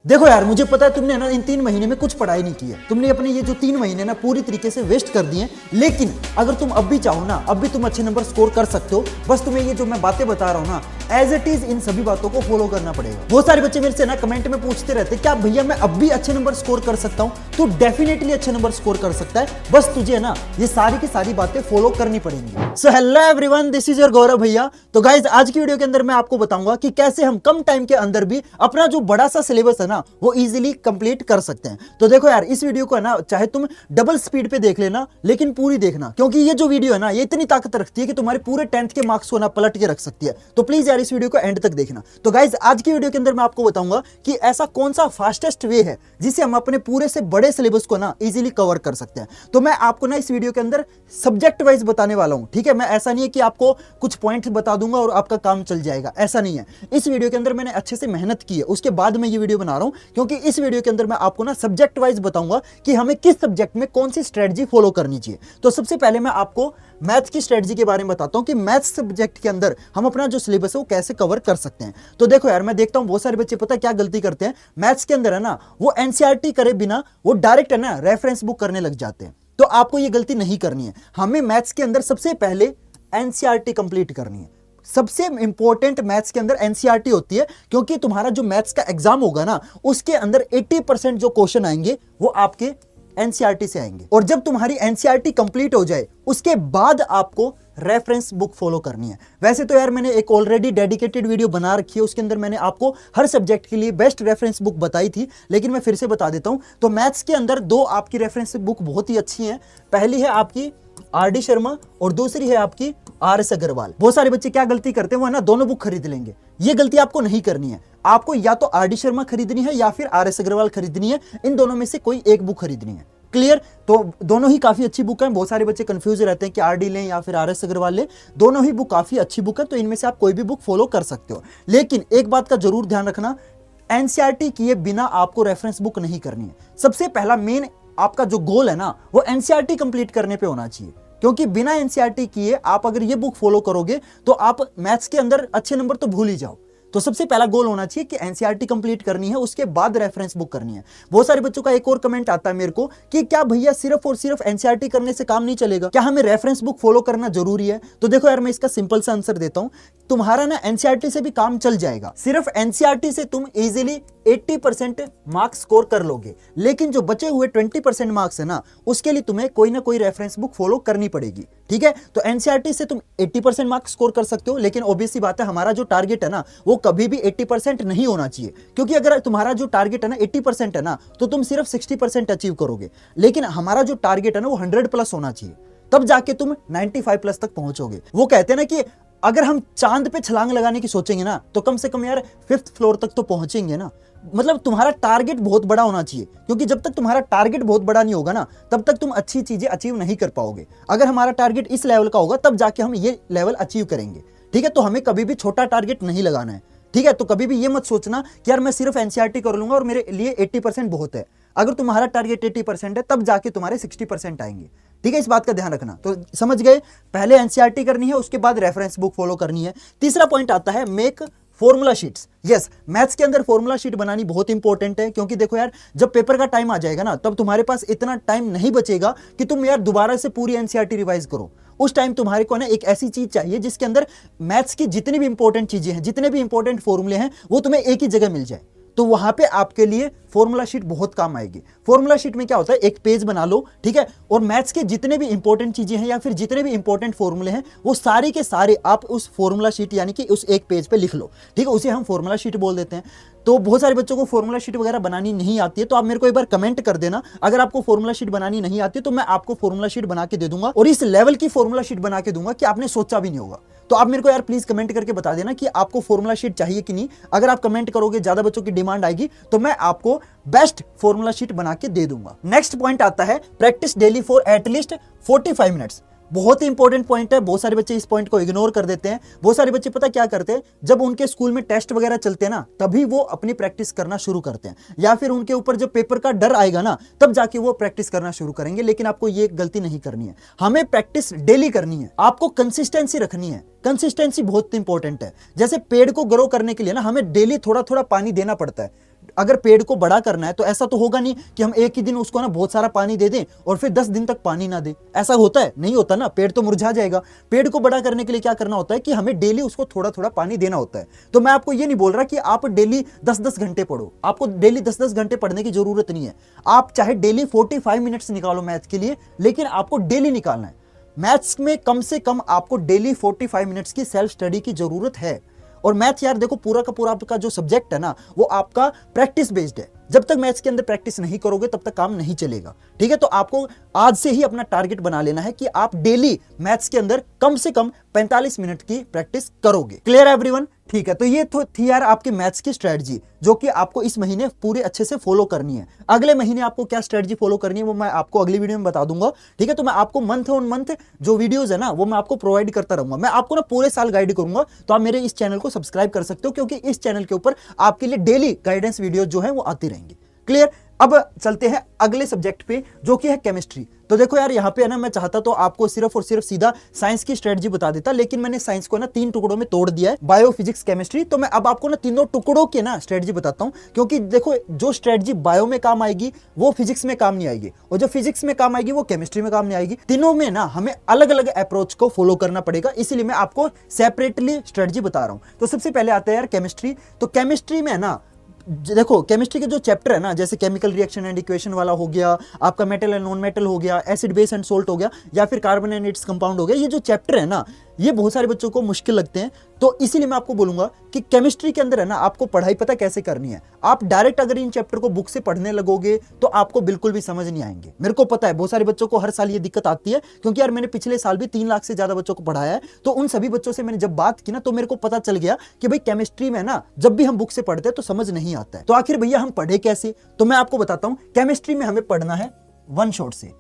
देखो यार, मुझे पता है तुमने ना इन 3 महीने में कुछ पढ़ाई नहीं की है। तुमने अपने ये जो 3 महीने ना पूरी तरीके से वेस्ट कर दिए। लेकिन अगर तुम अब भी चाहो ना, अब भी तुम अच्छे नंबर स्कोर कर सकते हो। बस तुम्हें ये जो मैं बातें बता रहा हूँ ना, एज इट इज इन सभी बातों को फॉलो करना पड़ेगा। बहुत सारे बच्चे मेरे से ना कमेंट में पूछते रहते क्या भैया मैं अब भी अच्छे नंबर स्कोर कर सकता हूँ? तो डेफिनेटली अच्छे नंबर स्कोर कर सकता है, बस तुझे ना ये सारी की सारी बातें फॉलो करनी पड़ेंगी। So hello everyone, this is your Gaurav bhaiya. तो गाइज आज की वीडियो के अंदर मैं आपको बताऊंगा कि कैसे हम कम टाइम के अंदर भी अपना जो बड़ा सा सिलेबस है ना वो इजीली कंप्लीट कर सकते हैं। तो देखो यार, इस वीडियो को है ना चाहे तुम डबल स्पीड पे देख लेना, लेकिन पूरी देखना, क्योंकि ये जो वीडियो है ना ये इतनी ताकत रखती है कि तुम्हारे पूरे 10th के मार्क्स को ना पलट के रख सकती है। तो प्लीज यार इस वीडियो को एंड तक देखना। तो गाइज आज की वीडियो के अंदर मैं आपको बताऊंगा कि ऐसा कौन सा फास्टेस्ट वे है जिससे हम अपने पूरे से बड़े सिलेबस को ना इजीली कवर कर सकते हैं। तो मैं आपको ना इस वीडियो के अंदर सब्जेक्ट वाइज बताने वाला हूं, ठीक है। मैं ऐसा नहीं है कि आपको कुछ पॉइंट्स बता दूंगा और आपका काम चल जाएगा, ऐसा नहीं है। इस वीडियो के अंदर मैंने अच्छे से मेहनत की है, उसके बाद मैं ये वीडियो बना रहा हूं, क्योंकि इस वीडियो के अंदर मैं आपको ना सब्जेक्ट वाइज बताऊंगा कि हमें किस सब्जेक्ट में कौन सी स्ट्रेटजी फॉलो करनी चाहिए। तो सबसे पहले मैं आपको मैथ्स की स्ट्रेटजी के बारे में बताता हूं कि मैथ्स सब्जेक्ट के अंदर हम अपना जो सिलेबस है वो कैसे कवर कर सकते हैं। तो देखो यार, मैं देखता हूं बहुत सारे बच्चे पता है क्या गलती करते हैं, मैथ्स के अंदर है ना वो एनसीईआरटी करे बिना वो डायरेक्ट है ना रेफरेंस बुक करने लग जाते हैं। तो आपको ये गलती नहीं करनी है। हमें मैथ्स के अंदर सबसे पहले एनसीईआरटी कंप्लीट करनी है। सबसे इंपॉर्टेंट मैथ्स के अंदर एनसीईआरटी होती है, क्योंकि तुम्हारा जो मैथ्स का एग्जाम होगा ना उसके अंदर 80% जो क्वेश्चन आएंगे वो आपके एनसीईआरटी से आएंगे। और जब तुम्हारी एनसीईआरटी कंप्लीट हो जाए उसके बाद आपको रेफरेंस बुक फॉलो करनी है। वैसे तो यार मैंने एक ऑलरेडी डेडिकेटेड वीडियो बना रखी है, उसके अंदर मैंने आपको हर सब्जेक्ट के लिए बेस्ट रेफरेंस बुक बताई थी, लेकिन मैं फिर से बता देता हूं। तो मैथ्स के अंदर 2 आपकी रेफरेंस बुक बहुत ही अच्छी हैं। पहली है आपकी आर.डी. शर्मा और दूसरी है आपकी आर.एस. अग्रवाल। बहुत सारे बच्चे क्या गलती करते हैं, वो है ना दोनों बुक खरीद लेंगे। ये गलती आपको नहीं करनी है। आपको या तो आर.डी. शर्मा खरीदनी है या फिर आर.एस. अग्रवाल खरीदनी है। इन दोनों में से कोई एक बुक खरीदनी है। क्लियर? तो दोनों ही काफी अच्छी बुक है। बहुत सारे बच्चे कंफ्यूज रहते हैं कि आर.डी. लें या फिर आर.एस. अग्रवाल लें। दोनों ही बुक काफी अच्छी बुक है, तो इनमें से आप कोई भी बुक फॉलो कर सकते हो। लेकिन एक बात का जरूर ध्यान रखना, एनसीईआरटी किए बिना आपको रेफरेंस बुक नहीं करनी है। सबसे पहला मेन आपका जो गोल है ना वो एनसीईआरटी कंप्लीट करने पे होना चाहिए, क्योंकि बिना एनसीईआरटी किए आप अगर ये बुक फॉलो करोगे तो आप मैथ्स के अंदर अच्छे नंबर तो भूल ही जाओ। तो सबसे पहला गोल होना चाहिए कि एनसीईआरटी कंप्लीट करनी है, उसके बाद रेफरेंस बुक करनी है। बहुत सारे बच्चों का एक और कमेंट आता है मेरे को कि क्या भैया सिर्फ और सिर्फ एनसीईआरटी करने से काम नहीं चलेगा, क्या हमें रेफरेंस बुक फॉलो करना जरूरी है? तो देखो यार, मैं इसका सिंपल सा आंसर देता हूं। तुम्हारा ना एनसीईआरटी से भी काम चल जाएगा। सिर्फ एनसीईआरटी से तुम इजीली 80% मार्क्स स्कोर कर लोगे, लेकिन जो बचे हुए 20% मार्क्स है ना उसके लिए तुम्हें कोई ना कोई रेफरेंस बुक फॉलो करनी पड़ेगी, ठीक है। तो एनसीईआरटी से तुम 80% मार्क्स स्कोर कर सकते हो, लेकिन ऑब्वियस सी बात है हमारा जो टारगेट है ना वो कभी भी 80% नहीं होना चाहिए, क्योंकि अगर तुम्हारा जो टारगेट है ना 80% है ना तो तुम सिर्फ 60% अचीव करोगे। लेकिन हमारा जो टारगेट है ना वो 100+ होना चाहिए, तब जाके तुम 95+ तक पहुंचोगे। वो कहते हैं ना कि अगर हम चांद पे छलांग लगाने की सोचेंगे ना तो कम से कम यार 5th फ्लोर तक तो पहुंचेंगे ना। मतलब तुम्हारा टारगेट बहुत बड़ा होना चाहिए, क्योंकि जब तक तुम्हारा टारगेट बहुत बड़ा नहीं होगा ना तब तक तुम अच्छी चीजें अचीव नहीं कर पाओगे। अगर हमारा टारगेट इस लेवल का होगा तब जाके हम ये लेवल अचीव करेंगे, ठीक है। तो हमें कभी भी छोटा टारगेट नहीं लगाना है, ठीक है। तो कभी भी ये मत सोचना कि यार मैं सिर्फ एनसीईआरटी कर लूंगा और मेरे लिए 80% बहुत है। अगर तुम्हारा टारगेट 80% है तब जाके तुम्हारे 60% आएंगे, ठीक है। इस बात का ध्यान रखना। तो समझ गए, पहले एनसीईआरटी करनी है, उसके बाद रेफरेंस बुक फॉलो करनी है। तीसरा पॉइंट आता है make formula sheets. Yes, maths के अंदर फॉर्मूला शीट बनानी बहुत इंपॉर्टेंट है, क्योंकि देखो यार जब पेपर का टाइम आ जाएगा ना तब तुम्हारे पास इतना टाइम नहीं बचेगा कि तुम यार दोबारा से पूरी एनसीईआरटी रिवाइज करो। उस टाइम तुम्हारे को ना एक ऐसी चीज चाहिए जिसके अंदर मैथ्स की जितनी भी इंपॉर्टेंट चीजें हैं, जितने भी इंपॉर्टेंट फॉर्मूले हैं वो तुम्हें एक ही जगह मिल जाए। तो वहां पे आपके लिए फॉर्मूला शीट बहुत काम आएगी। फॉर्मूला शीट में क्या होता है, एक पेज बना लो, ठीक है, और मैथ्स के जितने भी इंपॉर्टेंट चीजें हैं या फिर जितने भी इंपॉर्टेंट फॉर्मूले हैं वो सारे के सारे आप उस फॉर्मूला शीट यानी कि उस एक पेज पे लिख लो, ठीक है। उसे हम फॉर्मूला शीट बोल देते हैं। तो बहुत सारे बच्चों को फॉर्मूला शीट वगैरह बनानी नहीं आती है, तो आप मेरे को एक बार कमेंट कर देना अगर आपको फॉर्मूला शीट बनानी नहीं आती तो मैं आपको फॉर्मूला शीट बना के दे दूंगा, और इस लेवल की फॉर्मूला शीट बना के दूंगा कि आपने सोचा भी नहीं होगा। तो आप मेरे को यार प्लीज कमेंट करके बता देना कि आपको फॉर्मूला शीट चाहिए कि नहीं। अगर आप कमेंट करोगे, ज्यादा बच्चों की डिमांड आएगी तो मैं आपको बेस्ट फॉर्मूला शीट बना के दे दूंगा। नेक्स्ट पॉइंट आता है practice daily for at least 45 minutes. बहुत ही इंपॉर्टेंट पॉइंट है। बहुत सारे बच्चे इस पॉइंट को इग्नोर कर देते हैं। बहुत सारे बच्चे पता क्या करते हैं, जब उनके स्कूल में टेस्ट वगैरह चलते हैं ना तभी वो अपनी प्रैक्टिस करना शुरू करते हैं, या फिर उनके ऊपर जब पेपर का डर आएगा ना तब जाके वो प्रैक्टिस करना शुरू करेंगे। लेकिन आपको ये गलती नहीं करनी है, हमें प्रैक्टिस डेली करनी है। आपको कंसिस्टेंसी रखनी है। कंसिस्टेंसी बहुत इंपॉर्टेंट है। जैसे पेड़ को ग्रो करने के लिए ना हमें डेली थोड़ा थोड़ा पानी देना पड़ता है। अगर पेड़ को बड़ा करना है तो ऐसा तो होगा नहीं कि हम एक ही दिन उसको ना बहुत सारा पानी दे दें और फिर 10 दिन तक पानी ना दें। ऐसा होता है? नहीं होता ना, पेड़ तो मुरझा जाएगा। पेड़ को बड़ा करने के लिए क्या करना होता है कि हमें डेली उसको थोड़ा थोड़ा पानी देना होता है। तो मैं आपको ये नहीं बोल रहा कि आप डेली 10-10 घंटे पढ़ो, आपको डेली 10-10 घंटे पढ़ने की जरूरत नहीं है। आप चाहे डेली 45 मिनट्स निकालो मैथ के लिए, लेकिन आपको डेली निकालना है। मैथ्स में कम से कम आपको डेली 45 मिनट्स की सेल्फ स्टडी की जरूरत है। और मैथ यार देखो, पूरा का पूरा आपका जो सब्जेक्ट है ना, वो आपका प्रैक्टिस बेस्ड है। जब तक मैथ्स के अंदर प्रैक्टिस नहीं करोगे तब तक काम नहीं चलेगा। ठीक है, तो आपको आज से ही अपना टारगेट बना लेना है कि आप डेली मैथ्स के अंदर कम से कम 45 मिनट की प्रैक्टिस करोगे। Clear everyone? ठीक है, तो ये तो थी यार आपकी मैथ्स की स्ट्रेटजी, जो कि आपको इस महीने पूरे अच्छे से फॉलो करनी है। अगले महीने आपको क्या स्ट्रेटजी फॉलो करनी है वो मैं आपको अगली वीडियो में बता दूंगा। ठीक है, तो मैं आपको मंथ ऑन मंथ जो वीडियोस है ना, वो मैं आपको प्रोवाइड करता रहूंगा। मैं आपको ना पूरे साल गाइड करूंगा, तो आप मेरे इस चैनल को सब्सक्राइब कर सकते हो, क्योंकि इस चैनल के ऊपर आपके लिए डेली गाइडेंस वीडियो जो है वो आती रहेंगी। क्लियर? अब चलते हैं अगले सब्जेक्ट पे, जो कि है केमिस्ट्री। तो देखो यार, यहाँ पे है ना, मैं चाहता तो आपको सिर्फ और सिर्फ सीधा साइंस की स्ट्रेटजी बता देता, लेकिन मैंने साइंस को ना 3 टुकड़ों में तोड़ दिया है, बायो, फिजिक्स, केमिस्ट्री। तो मैं अब आपको ना तीनों टुकड़ों के ना स्ट्रेटजी बताता हूँ, क्योंकि देखो जो स्ट्रेटजी बायो में काम आएगी वो फिजिक्स में काम नहीं आएगी, और जो फिजिक्स में काम आएगी वो केमिस्ट्री में काम नहीं आएगी। तीनों में ना हमें अलग अलग अप्रोच को फॉलो करना पड़ेगा, इसलिए मैं आपको सेपरेटली स्ट्रेटजी बता रहा हूँ। तो सबसे पहले आता है यार केमिस्ट्री। तो केमिस्ट्री में ना देखो, केमिस्ट्री के जो चैप्टर है ना, जैसे केमिकल रिएक्शन एंड इक्वेशन वाला हो गया, आपका मेटल एंड नॉन मेटल हो गया, एसिड बेस एंड सोल्ट हो गया, या फिर कार्बन एंड इट्स कंपाउंड हो गया, ये जो चैप्टर है ना, ये बहुत सारे बच्चों को मुश्किल लगते हैं। तो इसीलिए मैं आपको बोलूंगा कि केमिस्ट्री के अंदर है ना, आपको पढ़ाई पता कैसे करनी है। आप डायरेक्ट अगर इन चैप्टर को बुक से पढ़ने लगोगे तो आपको बिल्कुल भी समझ नहीं आएंगे। मेरे को पता है बहुत सारे बच्चों को हर साल ये दिक्कत आती है, क्योंकि यार मैंने पिछले साल भी 3 लाख से ज्यादा बच्चों को पढ़ाया है। तो उन सभी बच्चों से मैंने जब बात की ना, तो मेरे को पता चल गया कि भाई केमिस्ट्री में ना, जब भी हम बुक से पढ़ते हैं तो समझ नहीं आता है। तो आखिर भैया हम पढ़े कैसे? तो मैं आपको बताता हूं, केमिस्ट्री में हमें पढ़ना है वन शॉट से।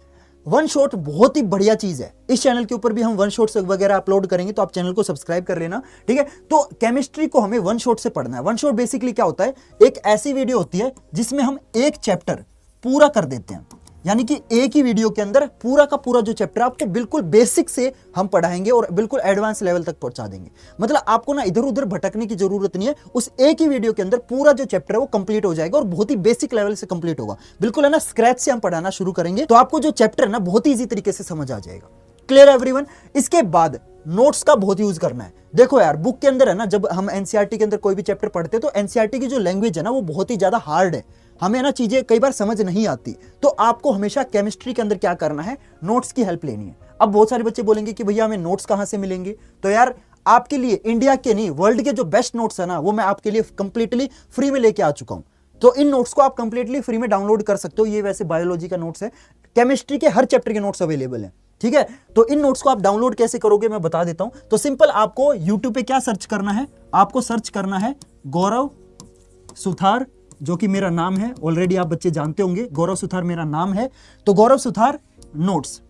वन शॉट बहुत ही बढ़िया चीज है। इस चैनल के ऊपर भी हम वन शॉट वगैरह अपलोड करेंगे, तो आप चैनल को सब्सक्राइब कर लेना। ठीक है, तो केमिस्ट्री को हमें वन शॉट से पढ़ना है। वन शॉट बेसिकली क्या होता है? एक ऐसी वीडियो होती है जिसमें हम एक चैप्टर पूरा कर देते हैं, यानी कि एक ही वीडियो के अंदर पूरा का पूरा जो चैप्टर आपको बिल्कुल बेसिक से हम पढ़ाएंगे और बिल्कुल एडवांस लेवल तक पहुंचा देंगे। मतलब आपको ना इधर उधर भटकने की जरूरत नहीं है, उस एक ही वीडियो के अंदर पूरा जो चैप्टर है वो कंप्लीट हो जाएगा, और बहुत ही बेसिक लेवल से कंप्लीट होगा। बिल्कुल है ना, स्क्रैच से हम पढ़ाना शुरू करेंगे, तो आपको जो चैप्टर है ना बहुत ही ईजी तरीके से समझ आ जाएगा। Clear everyone? इसके बाद नोट्स का बहुत यूज करना है। देखो यार, बुक के अंदर है ना, जब हम एनसीईआरटी के अंदर कोई भी चैप्टर पढ़ते हैं, तो एनसीईआरटी की जो लैंग्वेज है ना, वो बहुत ही ज्यादा हार्ड है। हमें ना चीजें कई बार समझ नहीं आती, तो आपको हमेशा केमिस्ट्री के अंदर क्या करना है? नोट्स की हेल्प लेनी है। अब बहुत सारे बच्चे बोलेंगे कि भैया हमें नोट्स कहां से मिलेंगे? तो यार आपके लिए इंडिया के नहीं, वर्ल्ड के जो बेस्ट नोट्स है ना, वो मैं आपके लिए कंप्लीटली फ्री में लेके आ चुका हूं। तो इन नोट्स को आप कंप्लीटली फ्री में डाउनलोड कर सकते हो। ये वैसे बायोलॉजी का नोट्स है, केमिस्ट्री के हर चैप्टर के नोट्स अवेलेबल है। ठीक है, तो इन नोट्स को आप डाउनलोड कैसे करोगे मैं बता देता हूं। तो सिंपल, आपको यूट्यूब पे क्या सर्च करना है? आपको सर्च करना है गौरव सुथार, जो कि मेरा नाम है, ऑलरेडी आप बच्चे जानते होंगे, गौरव सुथार मेरा नाम है। तो गौरव सुथार नोट्स,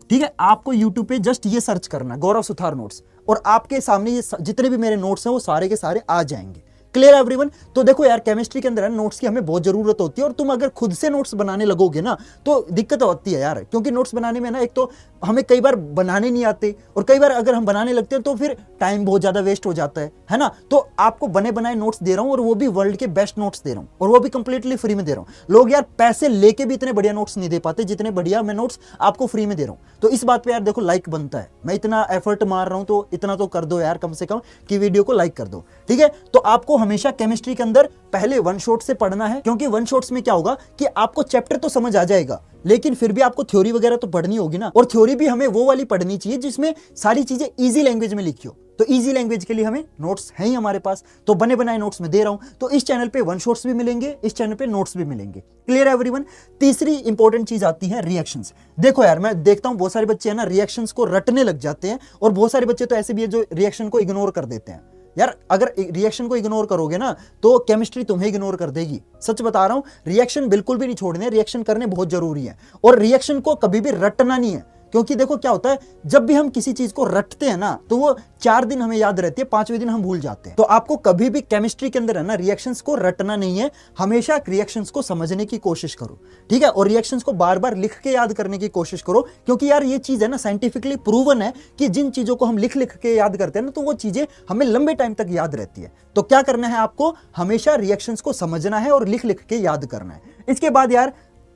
ठीक है, आपको यूट्यूब पे जस्ट ये सर्च करना है, गौरव सुथार नोट्स, और आपके सामने ये जितने भी मेरे नोट्स हैं वो सारे के सारे आ जाएंगे। Clear everyone? तो देखो यार, केमिस्ट्री के अंदर नोट्स की हमें बहुत जरूरत होती है, और तुम अगर खुद से नोट्स बनाने लगोगे ना तो दिक्कत होती है यार, क्योंकि नोट्स बनाने में ना, एक तो हमें कई बार बनाने नहीं आते, और कई बार अगर हम बनाने लगते हैं तो फिर टाइम बहुत ज्यादा वेस्ट हो जाता है ना। तो आपको बने बनाए नोट्स दे रहा हूं, और वो भी वर्ल्ड के बेस्ट नोट्स दे रहा हूं, और वो भी कंप्लीटली फ्री में दे रहा हूं। लोग यार पैसे लेके भी इतने बढ़िया नोट्स नहीं दे पाते जितने बढ़िया मैं नोट्स आपको फ्री में दे रहा हूं। तो इस बात पे यार देखो, लाइक बनता है। मैं इतना एफर्ट मार रहा हूं, तो इतना तो कर दो यार कम से कम, कि वीडियो को लाइक कर दो। ठीक है, तो आपको हमेशा केमिस्ट्री के अंदर पहले वन शॉट से पढ़ना है, क्योंकि वन शॉट्स में क्या होगा कि आपको चैप्टर तो समझ आ जाएगा, लेकिन फिर भी आपको थ्योरी वगैरह तो पढ़नी होगी ना, और थ्योरी भी हमें वो वाली पढ़नी चाहिए जिसमें सारी चीजें इजी लैंग्वेज में लिखी हो। तो इजी लैंग्वेज के लिए हमें नोट्स हैं ही हमारे पास, तो बने बनाए नोट्स में दे रहा हूं। तो इस चैनल पे वन शॉट्स भी मिलेंगे, इस चैनल पे नोट्स भी मिलेंगे। क्लियर है एवरीवन? तीसरी इंपॉर्टेंट चीज आती है रिएक्शंस। देखो यार, मैं देखता हूं बहुत सारे बच्चे है ना रिएक्शंस को रटने लग जाते हैं, और बहुत सारे बच्चे तो ऐसे भी है जो रिएक्शन को इग्नोर कर देते हैं। यार अगर रिएक्शन को इग्नोर करोगे ना तो केमिस्ट्री तुम्हें इग्नोर कर देगी। सच बता रहा हूं, रिएक्शन बिल्कुल भी नहीं छोड़ने, रिएक्शन करने बहुत जरूरी है, और रिएक्शन को कभी भी रटना नहीं है। क्योंकि देखो क्या होता है, जब भी हम किसी चीज को रटते हैं ना तो वो 4 दिन हमें याद रहती है, 5वें दिन हम भूल जाते हैं। तो आपको कभी भी केमिस्ट्री के अंदर है ना रिएक्शंस को रटना नहीं है, हमेशा रिएक्शंस को समझने की कोशिश करो, ठीक है। और रिएक्शंस को बार बार लिख के याद करने की कोशिश करो, क्योंकि यार ये चीज है ना साइंटिफिकली प्रूवन है कि जिन चीजों को हम लिख लिख के याद करते हैं ना तो वो चीजें हमें लंबे टाइम तक याद रहती है। तो क्या करना है आपको, हमेशा रिएक्शंस को समझना है और लिख लिख के याद करना है। इसके बाद यार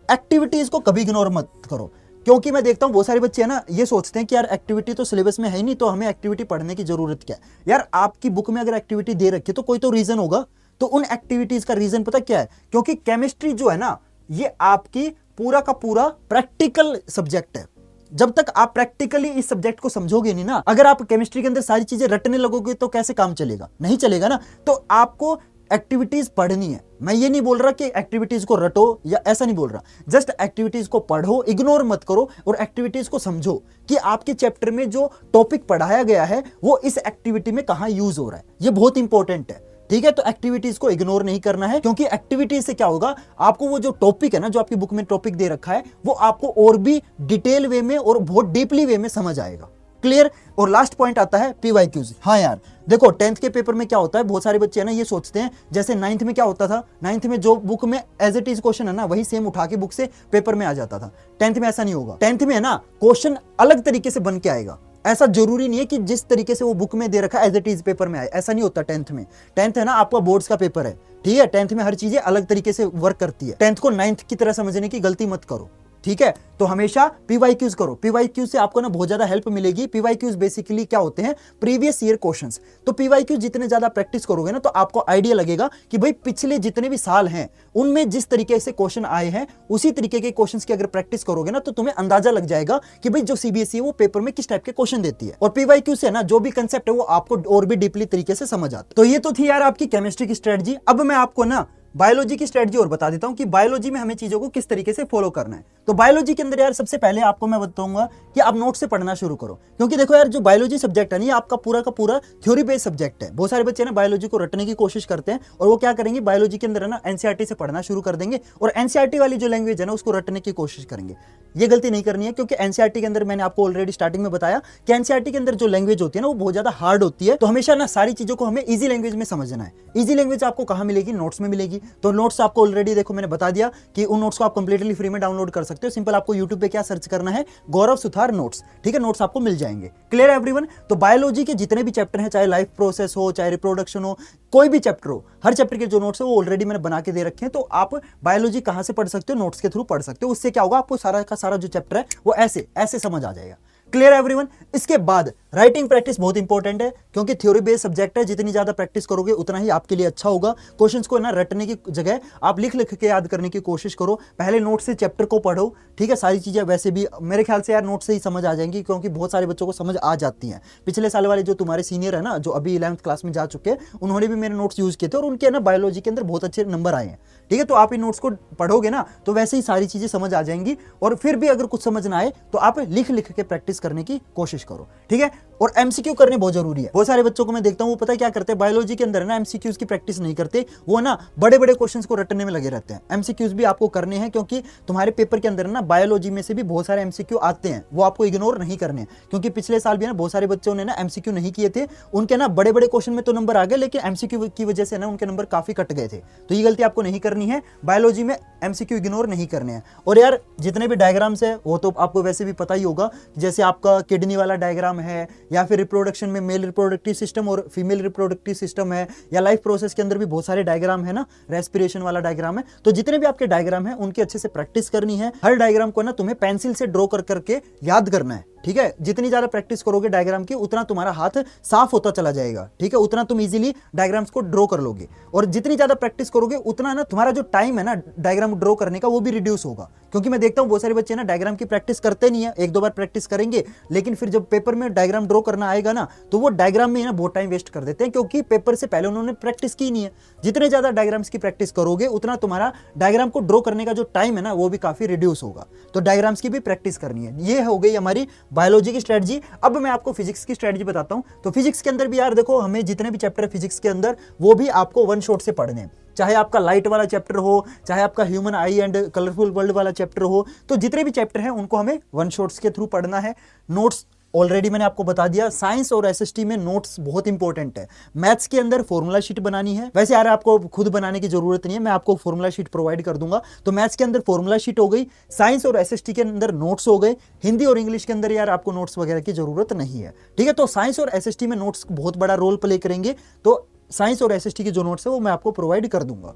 एक्टिविटीज को कभी इग्नोर मत करो, क्योंकि मैं देखता हूं बहुत सारे बच्चे है ना ये सोचते हैं कि यार एक्टिविटी तो सिलेबस में है ही नहीं, तो हमें एक्टिविटी पढ़ने की जरूरत क्या है। यार आपकी बुक में अगर एक्टिविटी दे रखी है तो कोई तो रीजन होगा, तो उन एक्टिविटीज का रीजन पता क्या है, क्योंकि केमिस्ट्री जो है ना ये आपकी पूरा का पूरा प्रैक्टिकल सब्जेक्ट है। जब तक आप प्रैक्टिकली इस सब्जेक्ट को समझोगे नहीं ना, अगर आप केमिस्ट्री के अंदर सारी चीजें रटने लगोगे तो कैसे काम चलेगा, नहीं चलेगा ना। तो आपको एक्टिविटीज पढ़नी है। मैं ये नहीं बोल रहा कि एक्टिविटीज को रटो या ऐसा नहीं बोल रहा, जस्ट एक्टिविटीज को पढ़ो, इग्नोर मत करो और एक्टिविटीज को समझो कि आपके चैप्टर में जो टॉपिक पढ़ाया गया है वो इस एक्टिविटी में कहां यूज हो रहा है। ये बहुत इंपॉर्टेंट है, ठीक है। तो एक्टिविटीज को इग्नोर नहीं करना है, क्योंकि एक्टिविटीज से क्या होगा, आपको वो जो टॉपिक है ना, जो आपकी बुक में टॉपिक दे रखा है वो आपको और भी डिटेल वे में और बहुत डीपली वे में समझ आएगा। क्लियर। और लास्ट पॉइंट आता है पीवाईक्यूज। हाँ यार देखो 10th के पेपर में क्या होता है, बहुत सारे बच्चे है ना ये सोचते हैं जैसे 9th में क्या होता था, 9th में जो बुक में एज इट इज क्वेश्चन है ना वही सेम उठा के बुक से पेपर में आ जाता था। 10th में ऐसा नहीं होगा। 10th में है ना क्वेश्चन अलग तरीके से बन के आएगा। ऐसा जरूरी नहीं है कि जिस तरीके से वो बुक में दे रखा है एज इट इज पेपर में आए, ऐसा नहीं होता 10th में। 10th है ना आपका बोर्ड्स का पेपर है, ठीक है। 10th में हर चीजें अलग तरीके से वर्क करती है। 10th को 9th की तरह समझने की गलती मत करो, ठीक है। तो हमेशा पीवाईक्यूज करो। पीवाईक्यूज से आपको ना बहुत ज्यादा हेल्प मिलेगी। पीवाईक्यूज बेसिकली क्या होते हैं, प्रीवियस ईयर क्वेश्चंस। तो पीवाईक्यूज जितने ज्यादा प्रैक्टिस करोगे ना तो आपको आइडिया लगेगा कि भाई पिछले जितने भी साल हैं उनमें जिस तरीके से क्वेश्चन आए हैं उसी तरीके के क्वेश्चंस की अगर प्रैक्टिस करोगे ना तो तुम्हें अंदाजा लग जाएगा कि भाई जो सीबीएसई है वो पेपर में किस टाइप के क्वेश्चन देती है। और पीवाईक्यूज से ना जो भी कंसेप्ट है वो आपको और भी डीपली तरीके से समझ आता है। तो ये तो थी यार आपकी केमिस्ट्री की स्ट्रेटजी। अब मैं आपको ना बायोलॉजी की स्ट्रेटजी और बता देता हूं कि बायोलॉजी में हमें चीजों को किस तरीके से फॉलो करना है। तो बायोलॉजी के अंदर यार सबसे पहले आपको मैं बताऊंगा कि आप नोट से पढ़ना शुरू करो, क्योंकि देखो यार जो बायोलॉजी सब्जेक्ट है ना ये आपका पूरा का पूरा थ्योरी बेस्ड सब्जेक्ट है। बहुत सारे बच्चे ना बायोलॉजी को रटने की कोशिश करते हैं और वो क्या करेंगे, बायोलॉजी के अंदर है ना एनसीईआरटी से पढ़ना शुरू कर देंगे और एनसीईआरटी वाली जो लैंग्वेज है ना उसको रटने की कोशिश करेंगे। ये गलती नहीं करनी है, क्योंकि एनसीईआरटी के अंदर मैंने आपको ऑलरेडी स्टार्टिंग में बताया कि एनसीईआरटी के अंदर जो लैंग्वेज होती है ना वो बहुत ज्यादा हार्ड होती है। तो हमेशा ना सारी चीजों को हमें इजी लैंग्वेज में समझना है। इजी लैंग्वेज आपको कहां मिलेगी, नोट्स में मिलेगी। तो नोट्स आपको ऑलरेडी देखो मैंने बता दिया कि उन नोट्स को आप कंप्लीटली फ्री में डाउनलोड कर सकते हो। सिंपल आपको यूट्यूब पे क्या सर्च करना है, गौरव सुथार नोट्स, ठीक है। नोट्स आपको मिल जाएंगे। क्लियर है एवरीवन। तो बायोलॉजी के जितने भी चैप्टर हैं, चाहे लाइफ प्रोसेस हो, चाहे रिप्रोडक्शन हो, कोई भी चैप्टर हो, हर चैप्टर के जो नोट्स है वो ऑलरेडी मैंने बना के दे रखे हैं। तो आप बायोलॉजी कहां से पढ़ सकते हो, नोट्स के थ्रू पढ़ सकते हो। उससे क्या होगा, आपको सारा का सारा जो चैप्टर है वो ऐसे ऐसे समझ आ जाएगा। क्लियर है एवरीवन। इसके बाद राइटिंग प्रैक्टिस बहुत इंपॉर्टेंट है, क्योंकि थ्योरी बेस्ड सब्जेक्ट है। जितनी ज्यादा प्रैक्टिस करोगे उतना ही आपके लिए अच्छा होगा। क्वेश्चंस को ना रटने की जगह आप लिख लिख के याद करने की कोशिश करो। पहले नोट से चैप्टर को पढ़ो, ठीक है। सारी चीजें वैसे भी मेरे ख्याल से यार नोट से ही समझ आ जाएंगी, क्योंकि बहुत सारे बच्चों को समझ आ जाती हैं। पिछले साल वाले जो तुम्हारे सीनियर है ना, जो अभी 11th क्लास में जा चुके हैं, उन्होंने भी मेरे नोट्स यूज किए थे और उनके ना बायोलॉजी के अंदर बहुत अच्छे नंबर आए हैं, ठीक है। तो आप इन नोट्स को पढ़ोगे ना तो वैसे ही सारी चीजें समझ आ जाएंगी। और फिर भी अगर कुछ समझ ना आए तो आप लिख लिख के प्रैक्टिस करने की कोशिश करो, ठीक है। और एमसीक्यू करने बहुत जरूरी है। बहुत सारे बच्चों को मैं देखता हूं वो पता है क्या करते हैं, बायोलॉजी के अंदर ना एमसीक्यूज की प्रैक्टिस नहीं करते, वो ना बड़े बड़े क्वेश्चंस को रटने में लगे रहते हैं। एमसीक्यूज भी आपको करने हैं, क्योंकि तुम्हारे पेपर के अंदर ना बायोलॉजी में से भी बहुत सारे एमसीक्यू आते हैं, वो आपको इग्नोर नहीं करने हैं। क्योंकि पिछले साल भी ना बहुत सारे बच्चों ने ना एमसीक्यू नहीं किए थे, उनके ना बड़े बड़े क्वेश्चन में तो नंबर आ गए, लेकिन एमसीक्यू की वजह से ना उनके नंबर काफी कट गए थे। तो ये गलती आपको नहीं करनी है, बायोलॉजी में एमसीक्यू इग्नोर नहीं करने हैं। और यार जितने भी डायग्राम्स है वो तो आपको वैसे भी पता ही होगा, जैसे आपका किडनी वाला डायग्राम है, या फिर रिप्रोडक्शन में मेल रिप्रोडक्टिव सिस्टम और फीमेल रिप्रोडक्टिव सिस्टम है, या लाइफ प्रोसेस के अंदर भी बहुत सारे डायग्राम है ना, रेस्पिरेशन वाला डायग्राम है। तो जितने भी आपके डायग्राम है उनकी अच्छे से प्रैक्टिस करनी है। हर डायग्राम को ना तुम्हें पेंसिल से ड्रॉ कर करके याद करना है, ठीक है। जितनी ज्यादा प्रैक्टिस करोगे डायग्राम की उतना तुम्हारा हाथ साफ होता चला जाएगा, ठीक है। उतना तुम इजीली डायग्राम्स को ड्रॉ कर लोगे। और जितनी ज्यादा प्रैक्टिस करोगे उतना ना तुम्हारा जो टाइम है ना डायग्राम ड्रॉ करने का वो भी रिड्यूस होगा। क्योंकि मैं देखता हूं बहुत सारे बच्चे ना डायग्राम की प्रैक्टिस करते नहीं है, एक दो बार प्रैक्टिस करेंगे, लेकिन फिर जब पेपर में डायग्राम ड्रॉ करना आएगा ना तो वो डायग्राम में ना बहुत टाइम वेस्ट कर देते हैं, क्योंकि पेपर से पहले उन्होंने प्रैक्टिस की नहीं है। जितने ज्यादा डायग्राम्स की प्रैक्टिस करोगे उतना तुम्हारा डायग्राम को ड्रॉ करने का जो टाइम है ना वो भी काफी रिड्यूस होगा। तो डायग्राम्स की भी प्रैक्टिस करनी है। ये हो गई हमारी बायोलॉजी की स्ट्रेटजी। अब मैं आपको फिजिक्स की स्ट्रेटजी बताता हूं। तो फिजिक्स के अंदर भी यार देखो हमें जितने भी चैप्टर है फिजिक्स के अंदर वो भी आपको वन शॉट से पढ़ने हैं। चाहे आपका लाइट वाला चैप्टर हो, चाहे आपका human I and colourful world वाला चैप्टर हो, तो जितने भी चैप्टर हैं उनको हमें वन शॉट्स के थ्रू पढ़ना है। नोट्स ऑलरेडी मैंने आपको बता दिया, साइंस और एसएसटी में नोट्स बहुत इंपॉर्टेंट है। मैथ्स के अंदर फॉर्मूला शीट बनानी है, वैसे यार आपको खुद बनाने की जरूरत नहीं है, मैं आपको फॉर्मूला शीट प्रोवाइड कर दूंगा। तो मैथ्स के अंदर फॉर्मूला शीट हो गई, साइंस और एसएसटी के अंदर नोट्स हो गए, हिंदी और इंग्लिश के अंदर यार आपको नोट्स वगैरह की जरूरत नहीं है, ठीक है। तो साइंस और एसएसटी में नोट्स बहुत बड़ा रोल प्ले करेंगे, तो साइंस और एसएसटी के जो नोट्स है वो मैं आपको प्रोवाइड कर दूंगा।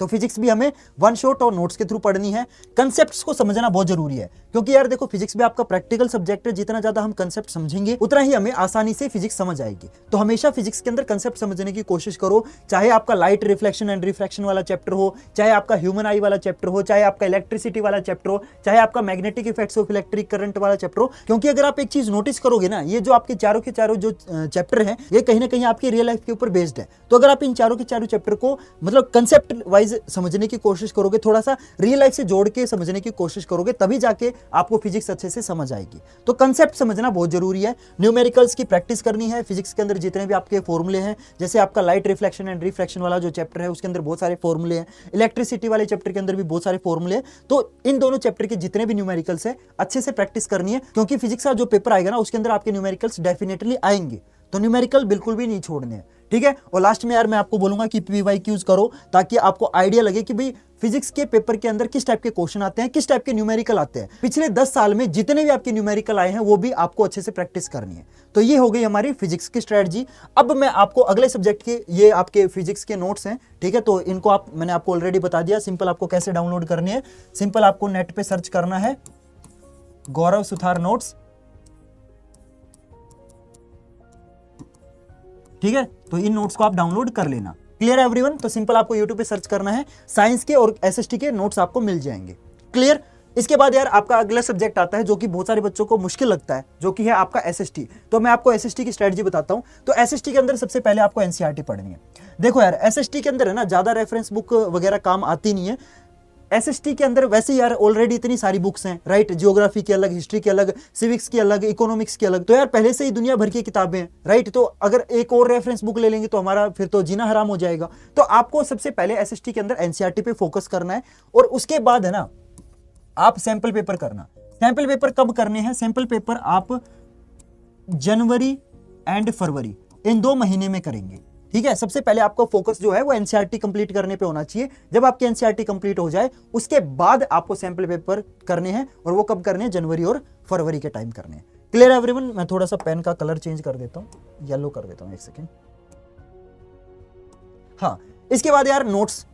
तो फिजिक्स भी हमें वन शॉट और नोट्स के थ्रू पढ़नी है। कंसेप्ट्स को समझना बहुत जरूरी है, क्योंकि यार देखो फिजिक्स भी आपका प्रैक्टिकल सब्जेक्ट है, जितना ज्यादा हम कंसेप्ट समझेंगे उतना ही हमें आसानी से फिजिक्स समझ आएगी। तो हमेशा फिजिक्स के अंदर कंसेप्ट समझने की कोशिश करो, चाहे आपका लाइट रिफ्लेक्शन एंड रिफ्रैक्शन वाला चैप्टर हो, चाहे आपका ह्यूमन आई वाला चैप्टर हो, चाहे आपका इलेक्ट्रिसिटी वाला चैप्टर हो, चाहे आपका magnetic effects of electric current वाला चैप्टर हो। क्योंकि अगर आप एक चीज नोटिस करोगे ना, ये जो आपके चारों के चारों जो चैप्टर हैं ये कहीं ना कहीं आपकी रियल लाइफ के ऊपर बेस्ड है। तो अगर आप इन चारों के चारों चैप्टर को मतलब कंसेप्ट वाइज समझने की कोशिश करोगे, थोड़ा सा रियल लाइफ से जोड़ के समझने की कोशिश करोगे, तभी जाके आपको फिजिक्स अच्छे से समझ आएगी। तो कंसेप्ट समझना बहुत जरूरी है। न्यूमेरिकल्स की प्रैक्टिस करनी है। फिजिक्स के अंदर जितने भी आपके फॉर्मूले हैं, जैसे आपका लाइट रिफ्लेक्शन एंड रिफ्रैक्शन वाला जो चैप्टर है उसके अंदर बहुत सारे फॉर्मूले हैं, इलेक्ट्रिसिटी वाले चैप्टर के अंदर भी बहुत सारे फॉर्मूले हैं। तो इन दोनों चैप्टर के जितने भी न्यूमेरिकल्स है अच्छे से प्रैक्टिस करनी है, क्योंकि फिजिक्स का जो पेपर आएगा ना उसके अंदर आपके न्यूमेरिकल्स डेफिनेटली आएंगे। तो न्यूमेरिकल बिल्कुल भी नहीं छोड़ने हैं, ठीक है। और लास्ट में यार मैं आपको बोलूंगा कि पीवाईक्यूज करो, ताकि आपको आइडिया लगे कि भाई फिजिक्स के पेपर के अंदर किस टाइप के क्वेश्चन आते हैं, किस टाइप के न्यूमेरिकल आते हैं। पिछले 10 साल में जितने भी आपके न्यूमेरिकल आए हैं वो भी आपको अच्छे से प्रैक्टिस करनी है। तो ये हो गई हमारी फिजिक्स की स्ट्रेटजी। अब मैं आपको अगले सब्जेक्ट के, ये आपके फिजिक्स के नोट्स हैं, ठीक है। तो इनको मैंने आपको ऑलरेडी बता दिया, सिंपल आपको कैसे डाउनलोड करने हैं। सिंपल आपको नेट पे सर्च करना है गौरव सुथार नोट्स, ठीक है। तो इन नोट्स को आप डाउनलोड कर लेना। क्लियर है एवरीवन? तो सिंपल आपको YouTube पे सर्च करना है, साइंस के और एसएसटी के नोट्स आपको मिल जाएंगे। क्लियर? इसके बाद यार आपका अगला सब्जेक्ट आता है जो कि बहुत सारे बच्चों को मुश्किल लगता है, जो कि है आपका एसएसटी। तो मैं आपको एसएसटी की स्ट्रेटजी बताता हूं। तो एसएसटी के अंदर सबसे पहले आपको एनसीईआरटी पढ़नी है। देखो यार एसएसटी के अंदर है ना ज्यादा रेफरेंस बुक वगैरह काम आती नहीं है। एसएसटी के अंदर वैसे यार ऑलरेडी इतनी सारी बुक्स हैं, राइट। जियोग्राफी की अलग, हिस्ट्री की अलग, सिविक्स की अलग, इकोनॉमिक्स की अलग, तो यार पहले से ही दुनिया भर की किताबें हैं, राइट। तो अगर एक और रेफरेंस बुक ले लेंगे तो हमारा फिर तो जीना हराम हो जाएगा। तो आपको सबसे पहले एसएसटी के अंदर एनसीईआरटी पे फोकस करना है, और उसके बाद है ना आप सैंपल पेपर करना। सैंपल पेपर कब करने हैं? सैंपल पेपर आप जनवरी एंड फरवरी इन 2 महीने में करेंगे, ठीक है। सबसे पहले आपको फोकस जो है वो एनसीईआरटी कंप्लीट करने पे होना चाहिए। जब आपकी एनसीईआरटी कंप्लीट हो जाए उसके बाद आपको सैंपल पेपर करने हैं, और वो कब करने हैं? जनवरी और फरवरी के टाइम करने हैं। Clear everyone? मैं थोड़ा सा पेन का कलर चेंज कर देता हूं, येलो कर देता हूं, एक सेकेंड। हाँ, इसके बाद यार नोट्स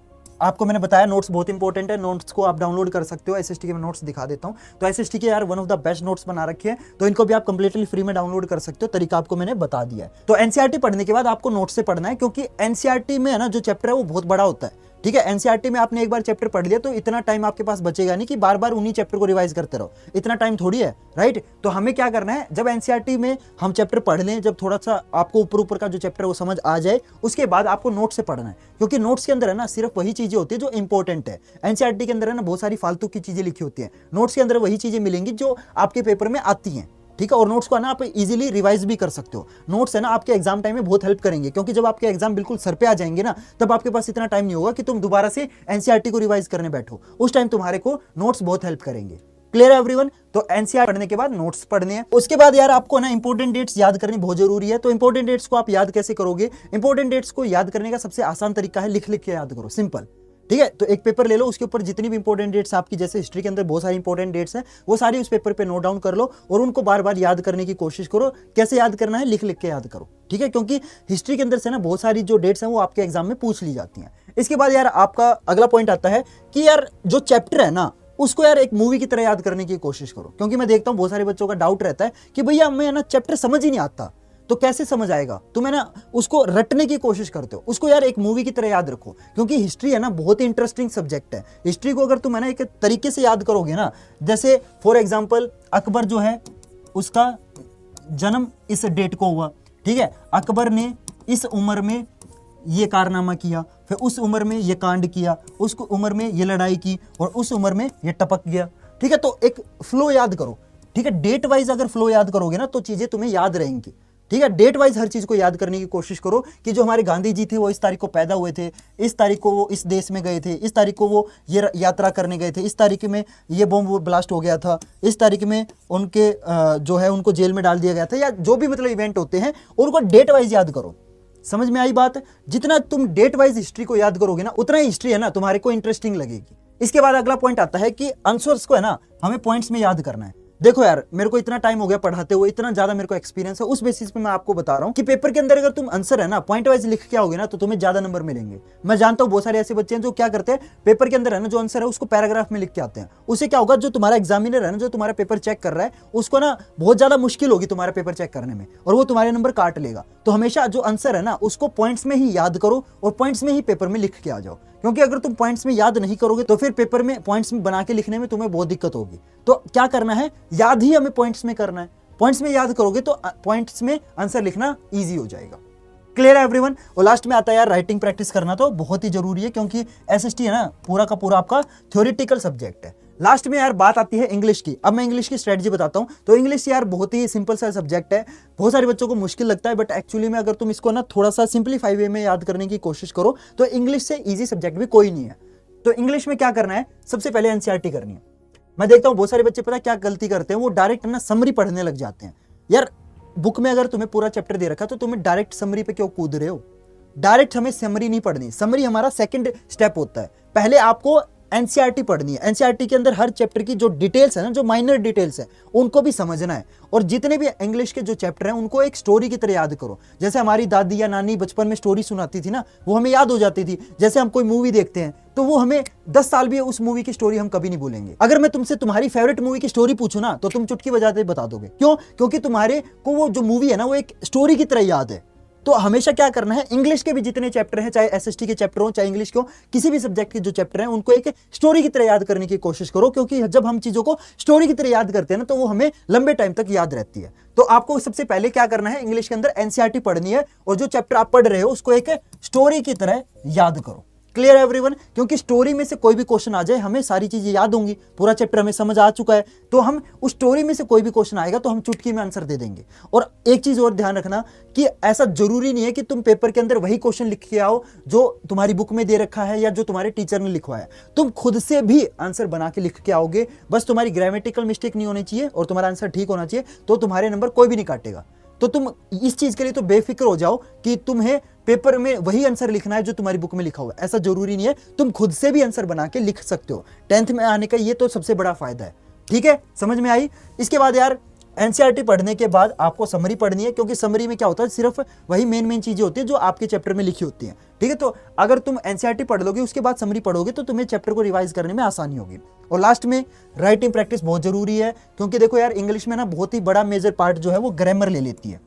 आपको मैंने बताया, नोट्स बहुत इंपॉर्टेंट है। नोट्स को आप डाउनलोड कर सकते हो। एसएसटी के मैं नोट्स दिखा देता हूं। तो एसएसटी के यार one of the best notes बना रखे हैं, तो इनको भी आप कंप्लीटली फ्री में डाउनलोड कर सकते हो। तरीका आपको मैंने बता दिया है। तो एनसीईआरटी पढ़ने के बाद आपको नोट्स से पढ़ना है, क्योंकि एनसीईआरटी में है ना जो चैप्टर है वो बहुत बड़ा होता है, ठीक है। एनसीईआरटी में आपने एक बार चैप्टर पढ़ लिया तो इतना टाइम आपके पास बचेगा नहीं कि बार बार उन्हीं चैप्टर को रिवाइज करते रहो, इतना टाइम थोड़ी है, राइट। तो हमें क्या करना है, जब एनसीईआरटी में हम चैप्टर पढ़ लें, जब थोड़ा सा आपको ऊपर ऊपर का जो चैप्टर है वो समझ आ जाए, उसके बाद आपको नोट्स से पढ़ना है। क्योंकि नोट्स के अंदर है ना सिर्फ वही चीजें होती है जो इंपॉर्टेंट है। एनसीईआरटी के अंदर है ना बहुत सारी फालतू की चीजें लिखी होती है, नोट्स के अंदर वही चीजें मिलेंगी जो आपके पेपर में आती हैं, ठीक है। और नोट्स को ना आप इजीली रिवाइज भी कर सकते हो। नोट्स है ना आपके एग्जाम टाइम में बहुत हेल्प करेंगे, क्योंकि जब आपके एग्जाम बिल्कुल सर पे आ जाएंगे ना, तब आपके पास इतना टाइम नहीं होगा कि तुम दोबारा से एनसीईआरटी को रिवाइज करने बैठो। उस टाइम तुम्हारे को नोट्स बहुत हेल्प करेंगे। क्लियर है एवरीवन? तो एनसीईआरटी पढ़ने के बाद नोट्स पढ़ने हैं। उसके बाद यार आपको ना इंपॉर्टेंट डेट्स याद करनी बहुत जरूरी है। तो इंपॉर्टेंट डेट्स को आप याद कैसे करोगे? इंपॉर्टेंट डेट्स को याद करने का सबसे आसान तरीका है लिख लिख के याद करो, सिंपल, ठीक है। तो एक पेपर ले लो, उसके ऊपर जितनी भी इंपॉर्टेंट डेट्स आपकी, जैसे हिस्ट्री के अंदर बहुत सारी इंपॉर्टेंट डेट्स हैं, वो सारी उस पेपर पे नोट डाउन कर लो, और उनको बार बार याद करने की कोशिश करो। कैसे याद करना है? लिख लिख के याद करो, ठीक है। क्योंकि हिस्ट्री के अंदर से ना बहुत सारी जो डेट्स हैं वो आपके एग्जाम में पूछ ली जाती हैं। इसके बाद यार आपका अगला पॉइंट आता है कि यार जो चैप्टर है ना उसको यार एक मूवी की तरह याद करने की कोशिश करो। क्योंकि मैं देखता हूँ बहुत सारे बच्चों का डाउट रहता है कि भैया हमें ना चैप्टर समझ ही नहीं आता, तो कैसे समझ आएगा? तो मैं ना उसको रटने की कोशिश करते हो, उसको यार एक मूवी की तरह याद रखो। क्योंकि हिस्ट्री है ना बहुत ही इंटरेस्टिंग सब्जेक्ट है। हिस्ट्री को अगर तुम है ना एक तरीके से याद करोगे ना, जैसे फॉर एग्जांपल अकबर जो है उसका जन्म इस डेट को हुआ, ठीक है। अकबर ने इस उम्र में ये कारनामा किया, फिर उस उम्र में ये कांड किया, उस उम्र में ये लड़ाई की, और उस उम्र में ये टपक गया, ठीक है। तो एक फ्लो याद करो, ठीक है। डेट वाइज अगर फ्लो याद करोगे ना तो चीजें तुम्हें याद रहेंगी। ठीक है, डेट वाइज हर चीज को याद करने की कोशिश करो कि जो हमारे गांधी जी थे वो इस तारीख को पैदा हुए थे, इस तारीख को वो इस देश में गए थे, इस तारीख को वो ये यात्रा करने गए थे, इस तारीख में ये बॉम्ब ब्लास्ट हो गया था, इस तारीख में उनके जो है उनको जेल में डाल दिया गया था, या जो भी मतलब इवेंट होते हैं उनको डेट वाइज याद करो। समझ में आई बात? जितना तुम डेट वाइज हिस्ट्री को याद करोगे ना, उतना ही हिस्ट्री है ना तुम्हारे को इंटरेस्टिंग लगेगी। इसके बाद अगला पॉइंट आता है कि आंसर्स को है ना हमें पॉइंट्स में याद करना है। देखो यार, मेरे को इतना टाइम हो गया पढ़ाते हुए, इतना ज्यादा मेरे को एक्सपीरियंस है, उस बेसिस पे मैं आपको बता रहा हूँ कि पेपर के अंदर अगर तुम आंसर है ना पॉइंट वाइज लिख के आओगे ना तो तुम्हें ज्यादा नंबर मिलेंगे। मैं जानता हूँ बहुत सारे ऐसे बच्चे हैं जो क्या करते हैं, पेपर के अंदर है ना जो आंसर है उसको पैराग्राफ में लिख के आते हैं। उससे क्या होगा, जो तुम्हारा एग्जामिनर है ना, जो तुम्हारा पेपर चेक कर रहा है, उसको ना बहुत ज्यादा मुश्किल होगी तुम्हारा पेपर चेक करने में, और वो तुम्हारे नंबर काट लेगा। तो हमेशा जो आंसर है ना उसको पॉइंट्स में ही याद करो और पॉइंट्स में ही पेपर में लिख के आ जाओ, क्योंकि अगर तुम पॉइंट्स में याद नहीं करोगे तो फिर पेपर में पॉइंट्स में बना के लिखने में तुम्हें बहुत दिक्कत होगी। तो क्या करना है, याद ही हमें पॉइंट्स में करना है। पॉइंट्स में याद करोगे तो पॉइंट्स में आंसर लिखना इजी हो जाएगा। क्लियर है एवरीवन? और लास्ट में आता है यार राइटिंग प्रैक्टिस करना तो बहुत ही जरूरी है, क्योंकि एसएसटी है ना पूरा का पूरा आपका थ्योरेटिकल सब्जेक्ट है। लास्ट में यार बात आती है इंग्लिश की। अब मैं इंग्लिश की स्ट्रेटजी बताता हूं। तो इंग्लिश यार बहुत ही सिंपल सा सब्जेक्ट है, बहुत सारे बच्चों को मुश्किल लगता है, बट एक्चुअली में अगर तुम इसको ना थोड़ा सा सिंप्लीफाई वे में याद करने की कोशिश करो तो इंग्लिश से इजी सब्जेक्ट भी कोई नहीं है। तो इंग्लिश में क्या करना है, सबसे पहले एनसीईआरटी करनी है। मैं देखता हूँ बहुत सारे बच्चे पता क्या गलती करते हैं, वो डायरेक्ट ना समरी पढ़ने लग जाते हैं। यार बुक में अगर तुम्हें पूरा चैप्टर दे रखा तो तुम्हें डायरेक्ट समरी पे क्यों कूद रहे हो? डायरेक्ट हमें समरी नहीं पढ़नी, समरी हमारा सेकंड स्टेप होता है। पहले आपको एनसीईआरटी पढ़नी है। एनसीईआरटी के अंदर हर चैप्टर की जो डिटेल्स है ना, जो माइनर डिटेल्स है, उनको भी समझना है। और जितने भी इंग्लिश के जो चैप्टर हैं उनको एक स्टोरी की तरह याद करो। जैसे हमारी दादी या नानी बचपन में स्टोरी सुनाती थी ना, वो हमें याद हो जाती थी। जैसे हम कोई मूवी देखते हैं तो वो हमें 10 साल भी उस मूवी की स्टोरी हम कभी नहीं भूलेंगे। अगर मैं तुमसे तुम्हारी फेवरेट मूवी की स्टोरी पूछूं ना तो तुम चुटकी बजाते बता दोगे। क्यों? क्योंकि तुम्हारे को वो जो मूवी है ना वो एक स्टोरी की तरह याद है। तो हमेशा क्या करना है, इंग्लिश के भी जितने चैप्टर हैं, चाहे एसएसटी के चैप्टर हो चाहे इंग्लिश के हो, किसी भी सब्जेक्ट के जो चैप्टर हैं उनको एक स्टोरी की तरह याद करने की कोशिश करो, क्योंकि जब हम चीजों को स्टोरी की तरह याद करते हैं ना तो वो हमें लंबे टाइम तक याद रहती है। तो आपको सबसे पहले क्या करना है, इंग्लिश के अंदर एनसीईआरटी पढ़नी है और जो चैप्टर आप पढ़ रहे हो उसको एक स्टोरी की तरह याद करो। क्लियर है एवरीवन? क्योंकि स्टोरी में से कोई भी क्वेश्चन आ जाए हमें सारी चीजें याद होंगी, पूरा चैप्टर हमें समझ आ चुका है, तो हम उस स्टोरी में से कोई भी क्वेश्चन आएगा तो हम चुटकी में आंसर दे देंगे। और एक चीज और ध्यान रखना कि ऐसा जरूरी नहीं है कि तुम पेपर के अंदर वही क्वेश्चन लिख के आओ जो तुम्हारी बुक में दे रखा है या जो तुम्हारे टीचर ने लिखवाया। तुम खुद से भी आंसर बना के लिख के आओगे, बस तुम्हारी ग्रामेटिकल मिस्टेक नहीं होनी चाहिए और तुम्हारा आंसर ठीक होना चाहिए, तो तुम्हारे नंबर कोई भी नहीं काटेगा। तो तुम इस चीज के लिए तो बेफिक्र हो जाओ कि तुम्हें पेपर में वही आंसर लिखना है जो तुम्हारी बुक में लिखा हुआ है। ऐसा जरूरी नहीं है, तुम खुद से भी आंसर बना के लिख सकते हो। 10th में आने का ये तो सबसे बड़ा फायदा है। ठीक है, समझ में आई? इसके बाद यार एनसीईआरटी पढ़ने के बाद आपको समरी पढ़नी है, क्योंकि समरी में क्या होता है, सिर्फ वही मेन चीजें होती है जो आपके चैप्टर में लिखी होती हैं। ठीक है, तो अगर तुम एनसीईआरटी पढ़ लोगे उसके बाद समरी पढ़ोगे तो तुम्हें चैप्टर को रिवाइज करने में आसानी होगी। और लास्ट में राइटिंग प्रैक्टिस बहुत जरूरी है, क्योंकि देखो यार इंग्लिश में ना बहुत ही बड़ा मेजर पार्ट जो है वो ग्रामर ले लेती है।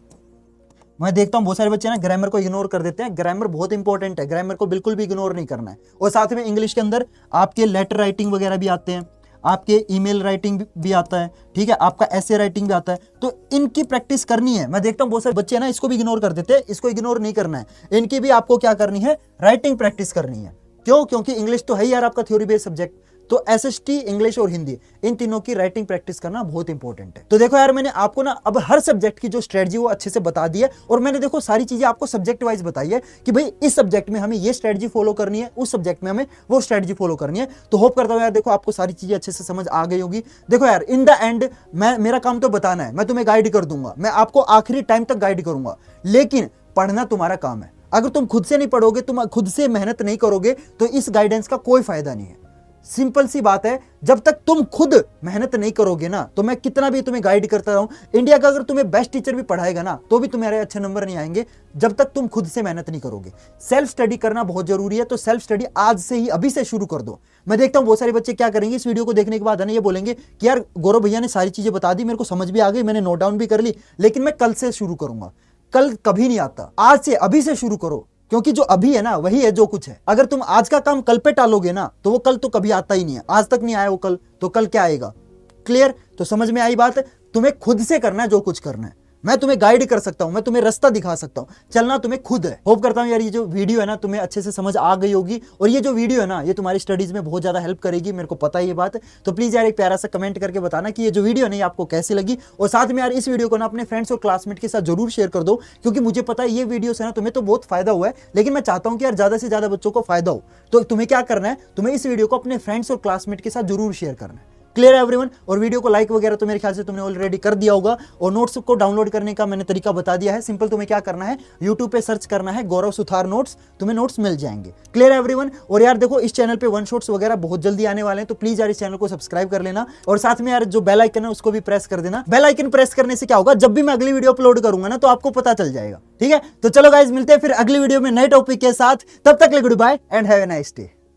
मैं देखता हूं बहुत सारे बच्चे ना ग्रामर को इग्नोर कर देते हैं। ग्रामर बहुत इंपॉर्टेंट है, ग्रामर को बिल्कुल भी इग्नोर नहीं करना है। और साथ में इंग्लिश के अंदर आपके लेटर राइटिंग वगैरह भी आते हैं, आपके ईमेल राइटिंग भी आता है, ठीक है, आपका ऐसे राइटिंग भी आता है, तो इनकी प्रैक्टिस करनी है। मैं देखता हूं बहुत सारे बच्चे ना इसको भी इग्नोर कर देते हैं, इसको इग्नोर नहीं करना है। इनकी भी आपको क्या करनी है, राइटिंग प्रैक्टिस करनी है। क्यों? क्योंकि इंग्लिश तो है ही यार आपका थ्योरी बेस्ड सब्जेक्ट, तो एसएसटी, इंग्लिश और हिंदी, इन तीनों की राइटिंग प्रैक्टिस करना बहुत इंपॉर्टेंट है। तो देखो यार मैंने आपको ना अब हर सब्जेक्ट की जो स्ट्रेटजी वो अच्छे से बता दी है, और मैंने देखो सारी चीजें आपको सब्जेक्ट वाइज बताई है कि भाई इस सब्जेक्ट में हमें ये स्ट्रेटजी फॉलो करनी है, उस सब्जेक्ट में हमें वो स्ट्रेटजी फॉलो करनी है। तो होप करता हूं यार देखो आपको सारी चीजें अच्छे से समझ आ गई होगी। देखो यार इन द एंड मेरा काम तो बताना है, मैं तुम्हें गाइड कर दूंगा, मैं आपको आखिरी टाइम तक गाइड करूंगा, लेकिन पढ़ना तुम्हारा काम है। अगर तुम खुद से नहीं पढ़ोगे, तुम खुद से मेहनत नहीं करोगे तो इस गाइडेंस का कोई फायदा नहीं है। सिंपल सी बात है, जब तक तुम खुद मेहनत नहीं करोगे ना, तो मैं कितना भी तुम्हें गाइड करता रहूं, इंडिया का अगर तुम्हें बेस्ट टीचर भी पढ़ाएगा ना तो भी तुम्हारे अच्छे नंबर नहीं आएंगे जब तक तुम खुद से मेहनत नहीं करोगे। सेल्फ स्टडी करना बहुत जरूरी है, तो सेल्फ स्टडी आज से ही, अभी से शुरू कर दो। मैं देखता हूं बहुत सारे बच्चे क्या करेंगे, इस वीडियो को देखने के बाद है ना ये बोलेंगे कि यार गौरव भैया ने सारी चीजें बता दी, मेरे को समझ भी आ गई, मैंने नोट डाउन भी कर ली, लेकिन मैं कल से शुरू करूंगा। कल कभी नहीं आता, आज से, अभी से शुरू करो, क्योंकि जो अभी है ना वही है जो कुछ है। अगर तुम आज का काम कल पे टालोगे ना तो वो कल तो कभी आता ही नहीं है। आज तक नहीं आया वो कल, तो कल क्या आएगा? क्लियर? तो समझ में आई बात? तुम्हें खुद से करना है जो कुछ करना है। मैं तुम्हें गाइड कर सकता हूं, मैं तुम्हें रास्ता दिखा सकता हूं, चलना तुम्हें खुद है। होप करता हूं यार ये जो वीडियो है ना तुम्हें अच्छे से समझ आ गई होगी, और ये जो वीडियो है ना ये तुम्हारी स्टडीज में बहुत ज्यादा हेल्प करेगी, मेरे को पता है ये बात। तो प्लीज यार एक प्यारा सा कमेंट करके बताना कि ये जो वीडियो है ना आपको कैसी लगी, और साथ में यार इस वीडियो को ना अपने फ्रेंड्स और क्लासमेट के साथ जरूर शेयर कर दो, क्योंकि मुझे पता है ये वीडियो से ना तुम्हें तो बहुत फायदा हुआ है, लेकिन मैं चाहता हूं कि यार ज्यादा से ज्यादा बच्चों को फायदा हो। तो तुम्हें क्या करना है, तुम्हें इस वीडियो को अपने फ्रेंड्स और क्लासमेट के साथ जरूर शेयर करना है। क्लियर है एवरीवन? और वीडियो को लाइक वगैरह तो मेरे ख्याल से तुमने ऑलरेडी कर दिया होगा, और नोट्स को डाउनलोड करने का मैंने तरीका बता दिया है। सिंपल तुम्हें क्या करना है, यूट्यूब पे सर्च करना है गौरव सुथार नोट्स, तुम्हें नोट्स मिल जाएंगे। क्लियर है एवरीवन? और यार देखो इस चैनल पे वन शॉट्स वगैरह बहुत जल्दी आने वाले हैं, तो प्लीज यार इस चैनल को सब्सक्राइब कर लेना, और साथ में यार जो बेल आइकन है उसको भी प्रेस कर देना। बेल आइकन प्रेस करने से क्या होगा, जब भी मैं अगली वीडियो अपलोड करूंगा ना तो आपको पता चल जाएगा। ठीक है, तो चलो गाइज मिलते हैं फिर अगली वीडियो में नए टॉपिक के साथ। तब तक good bye and have a nice day.